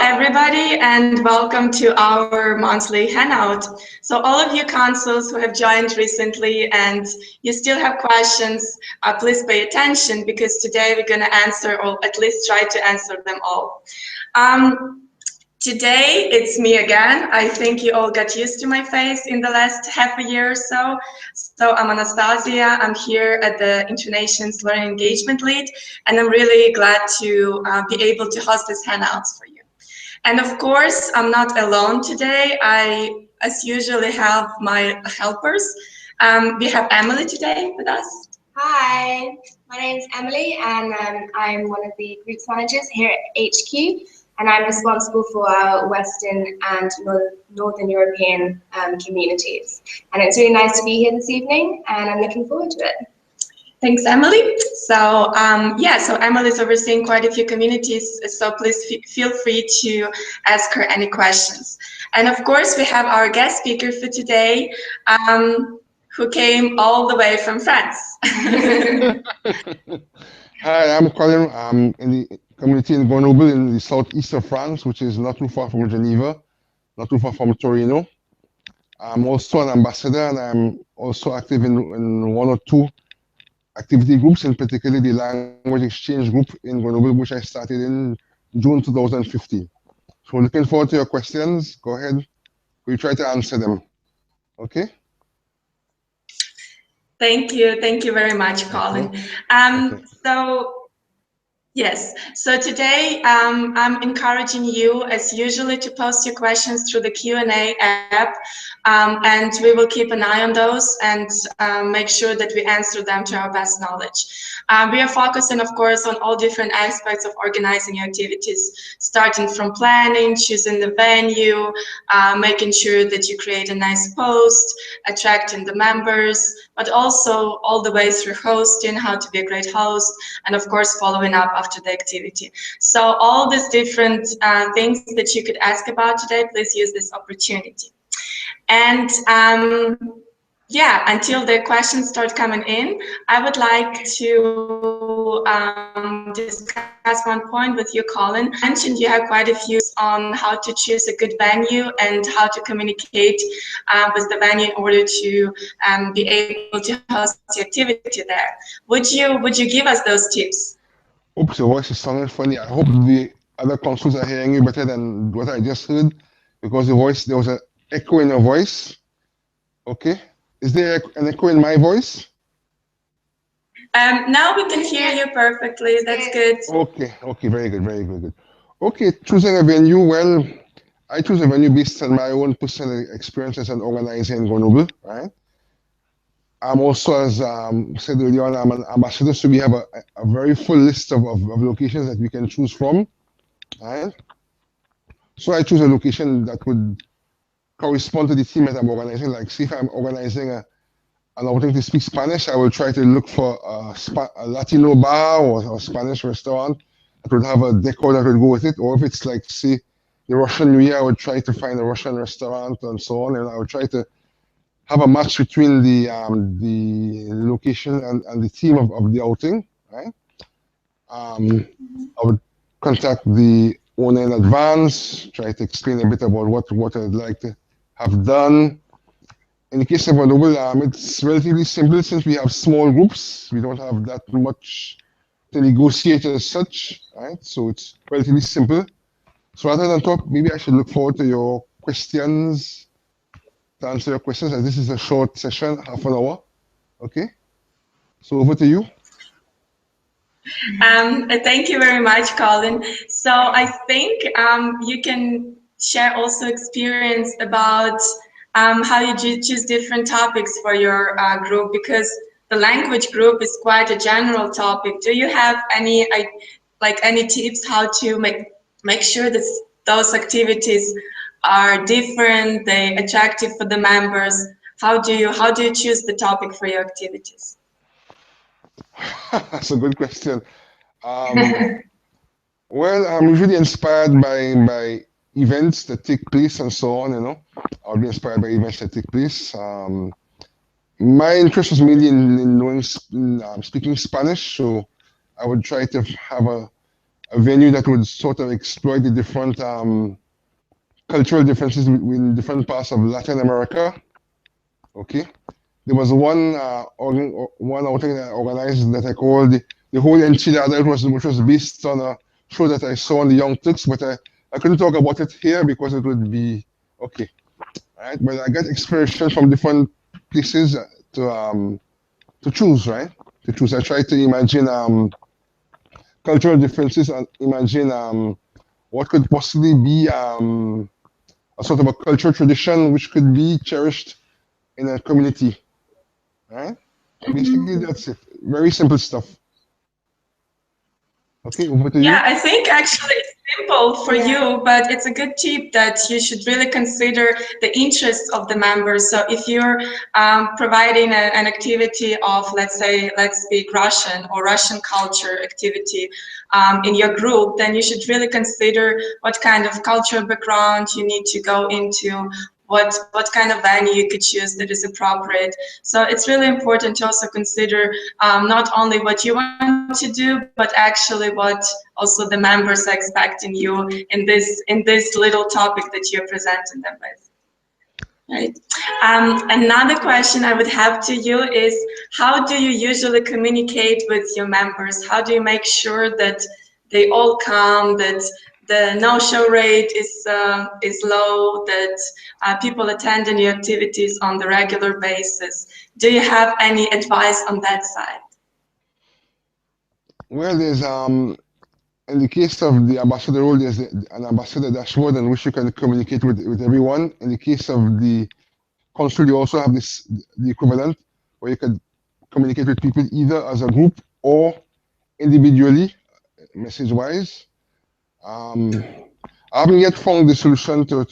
everybody, and welcome to our monthly hangout. So all of you consuls who have joined recently and you still have questions, please pay attention because today we're going to answer, or at least try to answer them all. Today it's me again. I think you all got used to my face in the last half a year or so. So I'm Anastasia. I'm here at the InterNations Learning Engagement Lead, and I'm really glad to be able to host this hangouts for you. And of course, I'm not alone today. I, as usually, have my helpers. We have Emily today with us. Hi, my name is Emily, and I'm one of the groups managers here at HQ, and I'm responsible for our Western and Northern European communities. And it's really nice to be here this evening, and I'm looking forward to it. Thanks, Emily. So so Emily's overseeing quite a few communities, so please feel free to ask her any questions. And of course, we have our guest speaker for today, who came all the way from France. Hi, I'm Colin. I'm in the community in Grenoble in the southeast of France, which is not too far from Geneva, not too far from Torino. I'm also an ambassador, and I'm also active in one or two activity groups, in particular the language exchange group in Grenoble, which I started in June 2015. So looking forward to your questions. Go ahead. We'll try to answer them. Okay? Thank you very much, Colin. Yes, so today I'm encouraging you, as usually, to post your questions through the Q&A app, and we will keep an eye on those and make sure that we answer them to our best knowledge. We are focusing, of course, on all different aspects of organizing activities, starting from planning, choosing the venue, making sure that you create a nice post, attracting the members, but also all the way through hosting, how to be a great host, and of course, following up after the activity. So all these different things that you could ask about today, please use this opportunity. And until the questions start coming in, I would like to discuss one point with you, Colin. You mentioned you have quite a few on how to choose a good venue and how to communicate with the venue in order to be able to host the activity there. Would you give us those tips? Oops, your voice is sounding funny. I hope the other consuls are hearing you better than what I just heard, because there was an echo in your voice. Okay. Is there an echo in my voice? Now we can hear you perfectly. That's good. Okay, very good. Okay, choosing a venue. Well, I choose a venue based on my own personal experience as an organizer in Grenoble, right? I'm also, as said earlier on, I'm an ambassador, so we have a very full list of locations that we can choose from, right? So I choose a location that would correspond to the theme that I'm organizing. Like, see, if I'm organizing an outing to speak Spanish, I will try to look for a Latino bar or a Spanish restaurant that would have a decor that would go with it. Or if it's like, say, the Russian New Year, I would try to find a Russian restaurant and so on, and I would try to have a match between the location and the theme of the outing, right? I would contact the owner in advance, try to explain a bit about what I'd like to have done. In the case of Grenoble, it's relatively simple since we have small groups. We don't have that much to negotiate as such, right? So it's relatively simple. So rather than talk, maybe I should look forward to your questions, to answer your questions, as this is a short session, half an hour. Okay? So over to you. Thank you very much, Colin. So I think you can share also experience about how you choose different topics for your group, because the language group is quite a general topic. Do you have any tips how to make sure that those activities are different, they attractive for the members? How do you choose the topic for your activities? That's a good question. Well, I'm usually inspired by events that take place and so on, you know. I'll be inspired by events that take place. My interest was mainly in knowing, speaking Spanish, so I would try to have a a venue that would sort of exploit the different cultural differences between different parts of Latin America. Okay, there was one one outing that I organized that I called the whole enchilada, which was based on a show that I saw on the Young Turks, but I couldn't talk about it here because it would be okay. Right, but I got inspiration from different places to choose, right? To choose. I try to imagine cultural differences and imagine what could possibly be a sort of a cultural tradition which could be cherished in a community, right? Basically, that's it. Very simple stuff. Okay, over to you. Yeah, I think actually it's simple for you, but it's a good tip that you should really consider the interests of the members. So if you're providing an activity of, let's say, let's speak Russian or Russian culture activity in your group, then you should really consider what kind of cultural background you need to go into, what kind of venue you could choose that is appropriate. So it's really important to also consider not only what you want to do, but actually what also the members are expecting you in this little topic that you're presenting them with. Right. Another question I would have to you is, how do you usually communicate with your members? How do you make sure that they all come, that the no-show rate is low, that people attend your activities on the regular basis? Do you have any advice on that side? Well, there's in the case of the ambassador role, there's an ambassador dashboard in which you can communicate with everyone. In the case of the consul, you also have the equivalent where you can communicate with people either as a group or individually, message-wise. I haven't yet found the solution to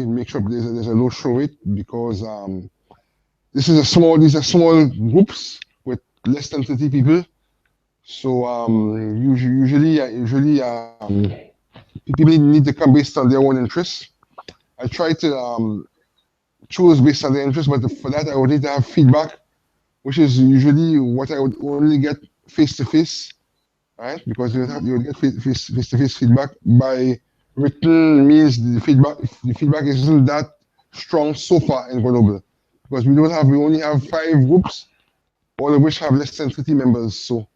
make sure there's a low show rate because these are small groups with less than 30 people. So usually people need to come based on their own interests. I try to choose based on their interests, but for that I would need to have feedback, which is usually what I would only get face to face, right? Because you would get face to face feedback. By written means the feedback isn't that strong so far in Grenoble because we only have 5 groups, all of which have less than 30 members. So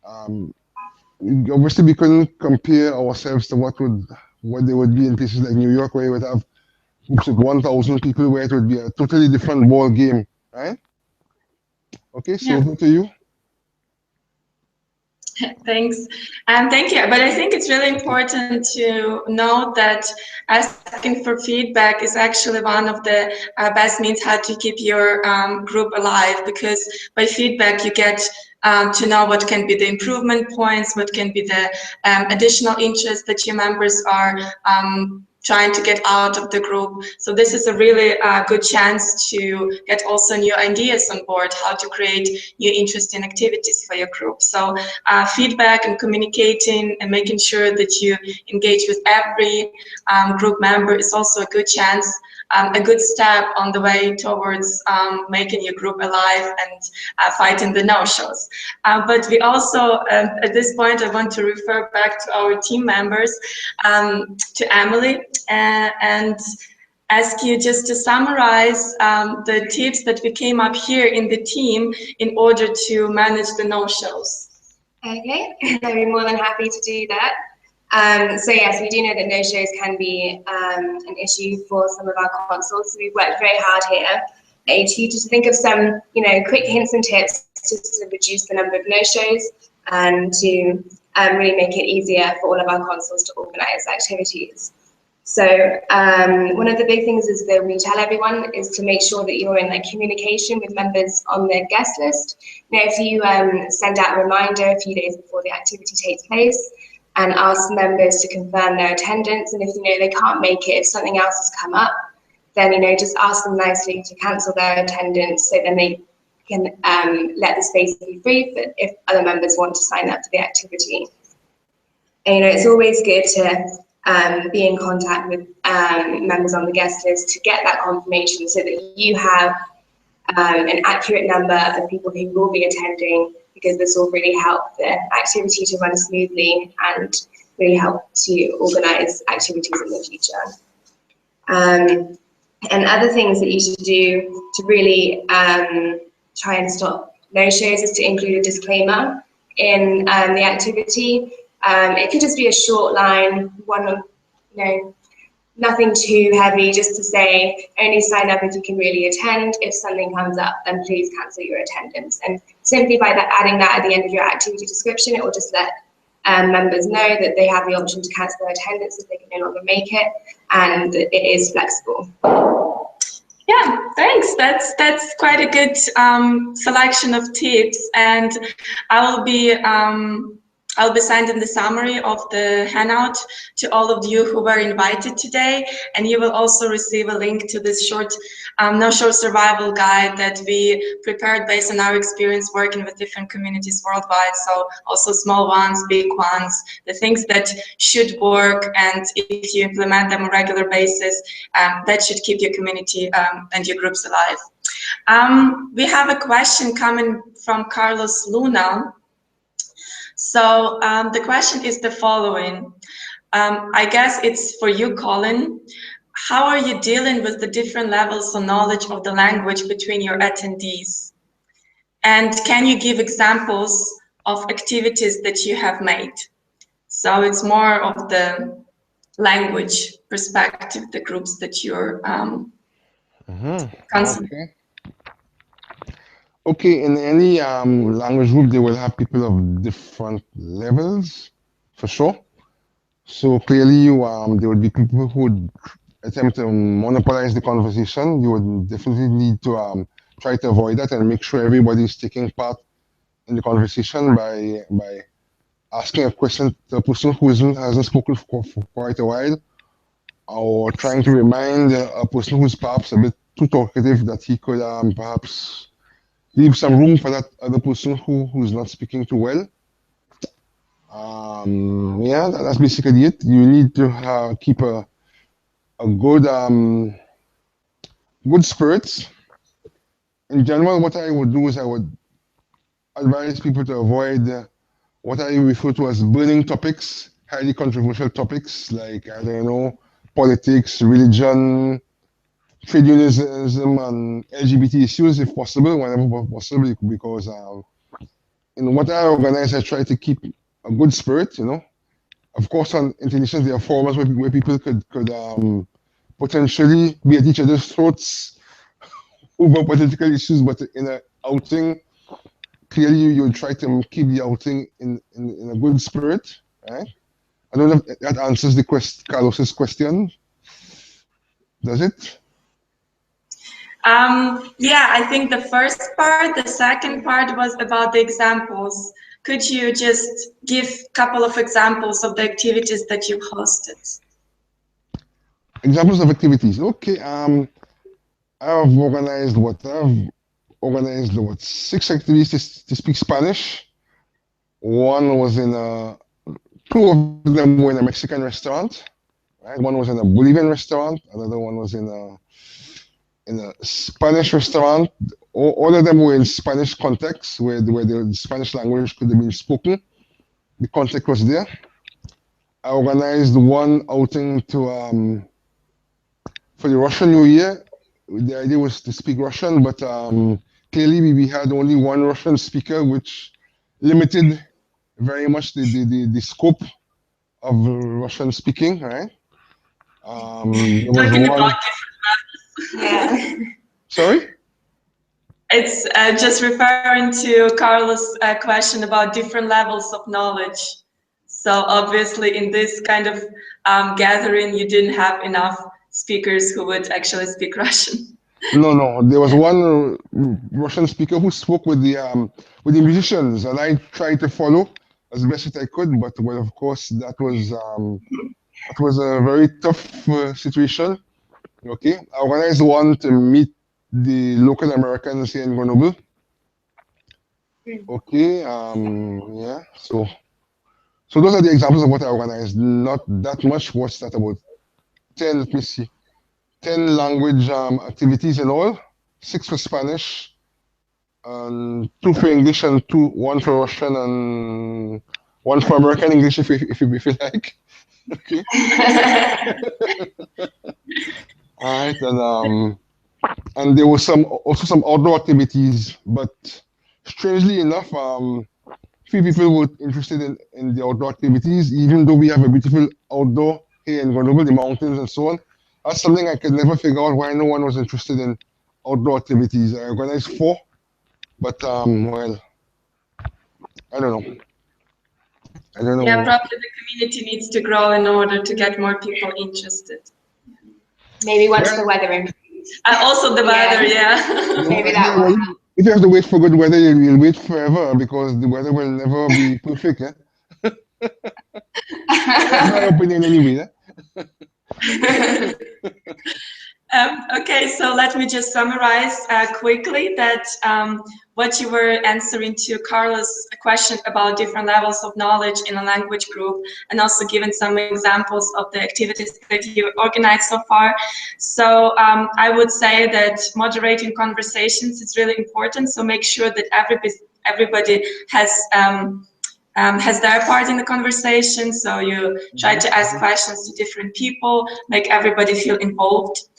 obviously we couldn't compare ourselves to what they would be in places like New York, where you would have groups with 1,000 people, where it would be a totally different ball game, right? Okay, so over to you. Thanks. Thank you. But I think it's really important to note that asking for feedback is actually one of the best means how to keep your group alive, because by feedback you get to know what can be the improvement points, what can be the additional interests that your members are trying to get out of the group. So this is a really good chance to get also new ideas on board, how to create new interesting activities for your group. So feedback and communicating and making sure that you engage with every group member is also a good chance, a good step on the way towards making your group alive and fighting the no-shows. But we also, at this point, I want to refer back to our team members, to Emily, and ask you just to summarize the tips that we came up here in the team in order to manage the no-shows. Okay, I'd be more than happy to do that. So yes, we do know that no-shows can be an issue for some of our consuls. So we've worked very hard here at HQ to think of some, quick hints and tips just to reduce the number of no-shows and to really make it easier for all of our consuls to organise activities. So one of the big things is that we tell everyone is to make sure that you're in communication with members on their guest list. If you send out a reminder a few days before the activity takes place and ask members to confirm their attendance, and if they can't make it, if something else has come up, then just ask them nicely to cancel their attendance, so then they can let the space be free if other members want to sign up to the activity. And, it's always good to be in contact with members on the guest list to get that confirmation, so that you have an accurate number of people who will be attending, because this will really help the activity to run smoothly and really help to organise activities in the future. And other things that you should do to really try and stop no-shows is to include a disclaimer in the activity. It could just be a short line, nothing too heavy, just to say only sign up if you can really attend. If something comes up, then please cancel your attendance. And simply by adding that at the end of your activity description, it will just let members know that they have the option to cancel their attendance if they can no longer make it, and it is flexible. Yeah, thanks. That's quite a good selection of tips, and I'll be sending the summary of the handout to all of you who were invited today, and you will also receive a link to this short no-show survival guide that we prepared based on our experience working with different communities worldwide. So also small ones, big ones, the things that should work, and if you implement them on a regular basis, that should keep your community and your groups alive. We have a question coming from Carlos Luna. So the question is the following. I guess it's for you, Colin. How are you dealing with the different levels of knowledge of the language between your attendees? And can you give examples of activities that you have made? So it's more of the language perspective, the groups that you're constantly. Okay, in any language group, they will have people of different levels, for sure. So clearly, there would be people who would attempt to monopolize the conversation. You would definitely need to try to avoid that and make sure everybody is taking part in the conversation by asking a question to a person who hasn't spoken for quite a while, or trying to remind a person who's perhaps a bit too talkative that he could perhaps leave some room for that other person who's not speaking too well. Yeah, that's basically it. You need to keep a good good spirits. In general, what I would do is I would advise people to avoid what I refer to as burning topics, highly controversial topics like, I don't know, politics, religion, trade unionism, and LGBT issues, if possible, whenever possible, because in what I organize, I try to keep a good spirit, you know. Of course, on InterNations, there are forums where people could potentially be at each other's throats over political issues, but in an outing, clearly you would try to keep the outing in a good spirit, right? I don't know if that answers the Carlos's question. Does it? Yeah, I think the first part, the second part was about the examples. Could you just give a couple of examples of the activities that you hosted? Examples of activities. Okay. I've organized 6 activities to speak Spanish. One was two of them were in a Mexican restaurant. Right? One was in a Bolivian restaurant. Another one was in a Spanish restaurant. All of them were in Spanish context, where the Spanish language could have been spoken. The context was there. I organized one outing for the Russian New Year. The idea was to speak Russian, but clearly we had only one Russian speaker, which limited very much the scope of Russian speaking, right? There was Talking one. about different levels. Yeah. Sorry? It's just referring to Carlos' question about different levels of knowledge. So obviously in this kind of gathering, you didn't have enough speakers who would actually speak Russian. No. There was one Russian speaker who spoke with the musicians, and I tried to follow as best as I could. But well, of course, that was a very tough situation. Okay, I organized one to meet the local Americans here in Grenoble. Okay, yeah. So those are the examples of what I organized. Not that much. What's that about? 10. Let me see. 10 language activities in all. 6 for Spanish, 2 for English and 1 for Russian and 1 for American English if you like. Okay. All right, and there was also some outdoor activities, but strangely enough, few people were interested in the outdoor activities, even though we have a beautiful outdoor here in Grenoble, the mountains and so on. That's something I could never figure out why no one was interested in outdoor activities. I organized 4, but well, I don't know. I don't Yeah, know. probably the community needs to grow in order to get more people interested. Maybe once Well, the weather improves. Also the weather, yeah. Maybe that well, will. if you have to wait for good weather, you'll wait forever because the weather will never be perfect. Eh? That's my opinion anyway. Eh? Okay, so let me just summarize quickly that what you were answering to Carlos' question about different levels of knowledge in a language group, and also given some examples of the activities that you organized so far. So I would say that moderating conversations is really important. So make sure that everybody has their part in the conversation. So you try to ask questions to different people, make everybody feel involved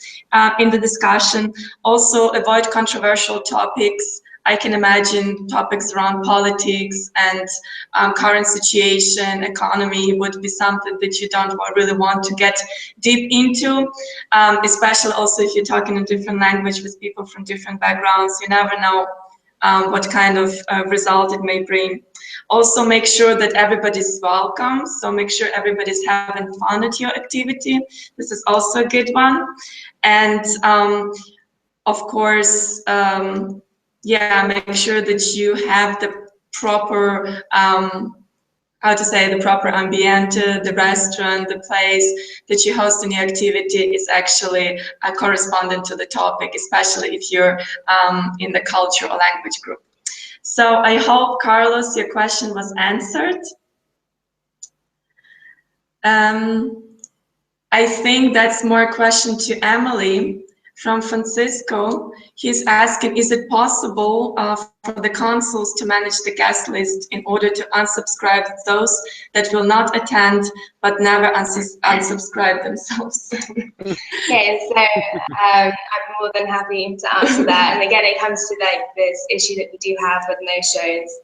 in the discussion. Also avoid controversial topics. I can imagine topics around politics and current situation, economy would be something that you don't really want to get deep into, especially also if you're talking a different language with people from different backgrounds. You never know what kind of result it may bring. Also make sure that everybody's welcome. So make sure everybody's having fun at your activity. This is also a good one. And of course, yeah, make sure that you have the proper, how to say, the proper ambiente, the restaurant, the place that you host in your activity is actually correspondent to the topic, especially if you're in the culture or language group. So I hope, Carlos, your question was answered. I think that's more a question to Emily from Francisco. He's asking, is it possible for the consuls to manage the guest list in order to unsubscribe those that will not attend but never unsubscribe themselves? Okay, so I'm more than happy to answer that. And again, it comes to like this issue that we do have with no-shows.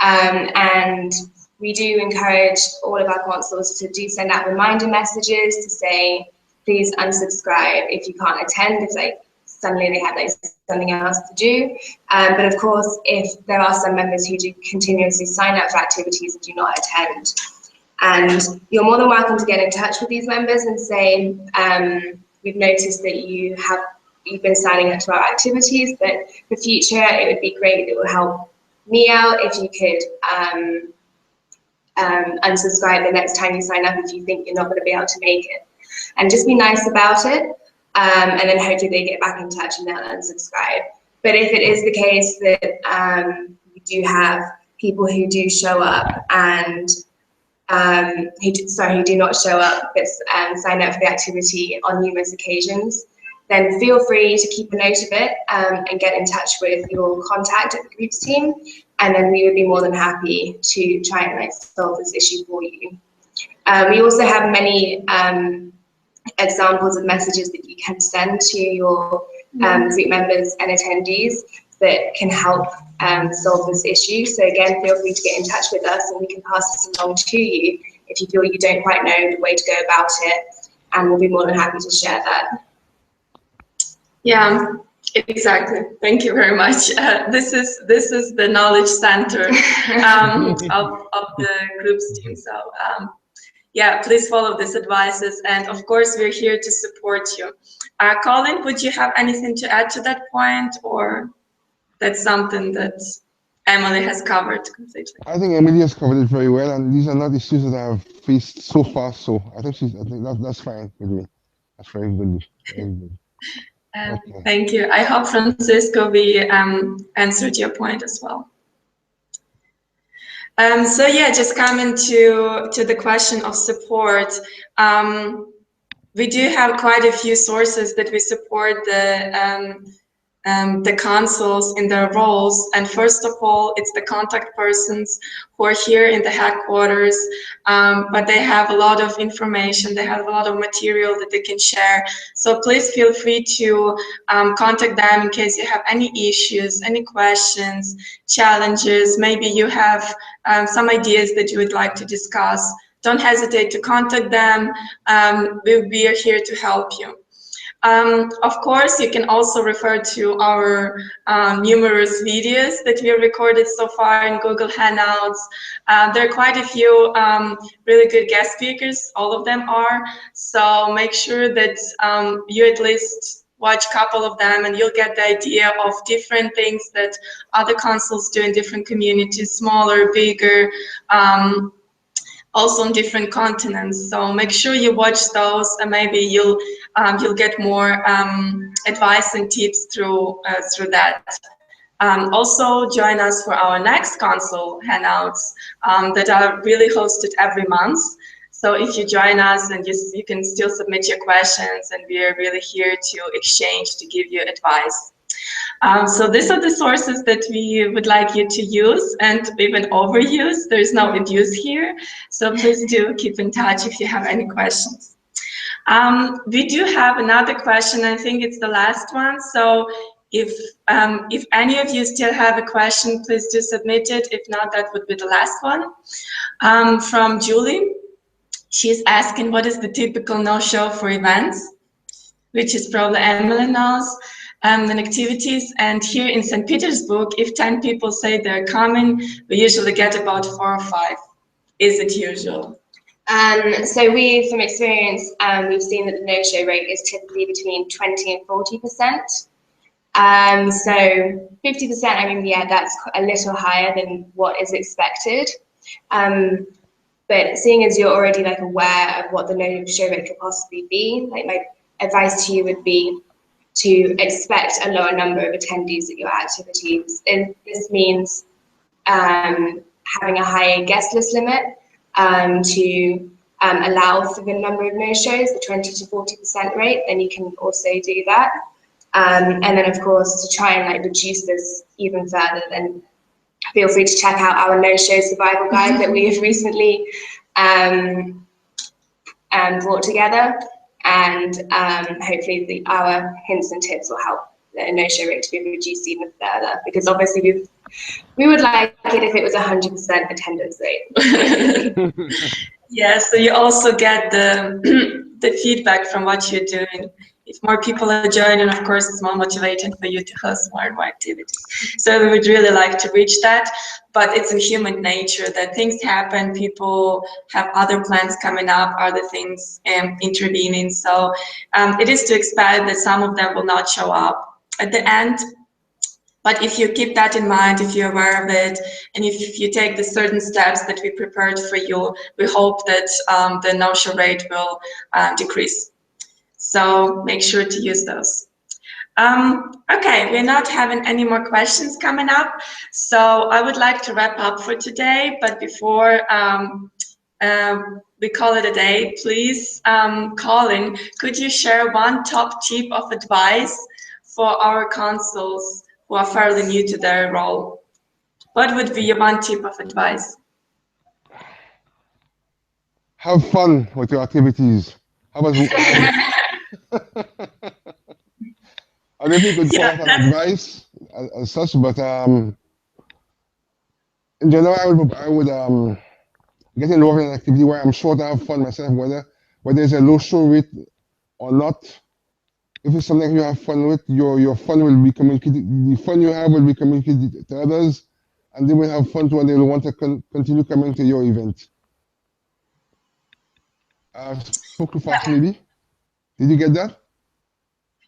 And we do encourage all of our consuls to do send out reminder messages to say, please unsubscribe if you can't attend, if like suddenly they have like something else to do. But of course, if there are some members who do continuously sign up for activities and do not attend, and you're more than welcome to get in touch with these members and say, we've noticed that you've been signing up to our activities, but for future, it would be great, it will help me out if you could unsubscribe the next time you sign up if you think you're not going to be able to make it. And just be nice about it, and then hopefully they get back in touch and they'll unsubscribe. But if it is the case that you do have people who do show up and who do not show up but sign up for the activity on numerous occasions, then feel free to keep a note of it and get in touch with your contact at the groups team, and then we would be more than happy to try and like solve this issue for you. We also have many examples of messages that you can send to your group members and attendees that can help solve this issue. So again, feel free to get in touch with us and we can pass this along to you if you feel you don't quite know the way to go about it, and we'll be more than happy to share that. Yeah, exactly. Thank you very much. This is the knowledge center of the groups team. So yeah, please follow these advices, and of course we're here to support you. Colin, would you have anything to add to that point, or that's something that Emily has covered completely? I think Emily has covered it very well, and these are not issues that I have faced so far. So I think that's fine with me. That's very good. Very good. Okay. Thank you. I hope, Francisco, we answered your point as well. So yeah, just coming to the question of support. We do have quite a few sources that we support the the consuls in their roles. And first of all, it's the contact persons who are here in the headquarters, but they have a lot of information, they have a lot of material that they can share. So please feel free to contact them in case you have any issues, any questions, challenges, maybe you have some ideas that you would like to discuss. Don't hesitate to contact them. We are here to help you. Of course, you can also refer to our numerous videos that we have recorded so far in Google Hangouts. There are quite a few really good guest speakers, all of them are. So make sure that you at least watch a couple of them and you'll get the idea of different things that other consuls do in different communities, smaller, bigger, also on different continents. So make sure you watch those, and maybe you'll get more advice and tips through that. Also join us for our next Consul Hangouts that are really hosted every month. So if you join us, and you can still submit your questions, and we are really here to exchange, to give you advice. So these are the sources that we would like you to use and even overuse. There's no abuse here. So please do keep in touch if you have any questions. We do have another question. I think it's the last one. So if any of you still have a question, please do submit it. If not, that would be the last one. From Julie. She's asking, what is the typical no-show for events? Which is probably Emily knows. And activities, and here in St. Petersburg, if 10 people say they're coming, we usually get about 4 or 5. Is it usual? So from experience, we've seen that the no-show rate is typically between 20 and 40%. So 50%, I mean, yeah, that's a little higher than what is expected. But seeing as you're already like aware of what the no-show rate could possibly be, like my advice to you would be to expect a lower number of attendees at your activities. And this means having a higher guest list limit to allow for the number of no-shows, the 20 to 40% rate, then you can also do that. And then of course, to try and like reduce this even further, then feel free to check out our no-show survival guide that we have recently brought together. And hopefully our hints and tips will help the no-show rate to be reduced even further, because obviously we would like it if it was 100% attendance rate. Yeah, so you also get the feedback from what you're doing. If more people are joining, of course, it's more motivating for you to host more and more activities. So we would really like to reach that, but it's in human nature that things happen, people have other plans coming up, other things intervening. So it is to expect that some of them will not show up at the end. But if you keep that in mind, if you're aware of it, and if you take the certain steps that we prepared for you, we hope that the no-show rate will decrease. So make sure to use those. Okay, we're not having any more questions coming up. So I would like to wrap up for today, but before we call it a day, please, Colin, could you share one top tip of advice for our consuls who are fairly new to their role? What would be your one tip of advice? Have fun with your activities. I don't think it could call it an advice as such, but in general, I would get involved in an activity where I'm sure to have fun myself, whether it's a low show rate or not. If it's something you have fun with, your fun will be communicated. The fun you have will be communicated to others, and they will have fun too, and they will want to continue coming to your event. Spoke too fast, maybe. Did you get that?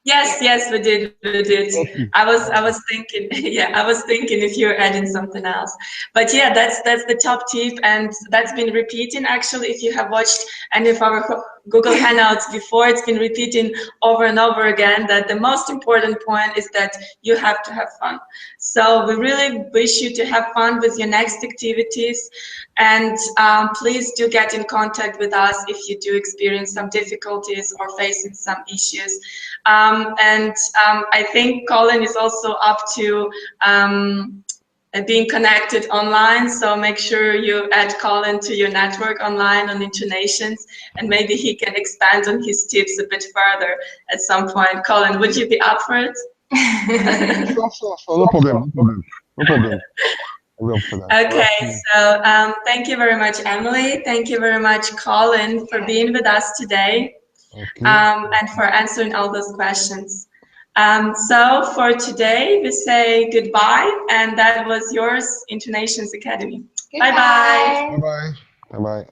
Yes, we did. Okay. I was thinking, yeah, I was thinking if you're adding something else. But yeah, that's the top tip, and that's been repeating actually. If you have watched any of our Google Hangouts before, it's been repeating over and over again that the most important point is that you have to have fun. So we really wish you to have fun with your next activities, And please do get in contact with us if you do experience some difficulties or facing some issues. I think Colin is also up to being connected online, so make sure you add Colin to your network online on InterNations, and maybe he can expand on his tips a bit further at some point. Colin, would you be up for it? Sure, no problem, no problem. I'm up for that. Okay, so thank you very much, Emily. Thank you very much, Colin, for being with us today, Okay. and for answering all those questions. So for today, we say goodbye, and that was yours, InterNations Academy. Goodbye. Bye-bye. Bye-bye.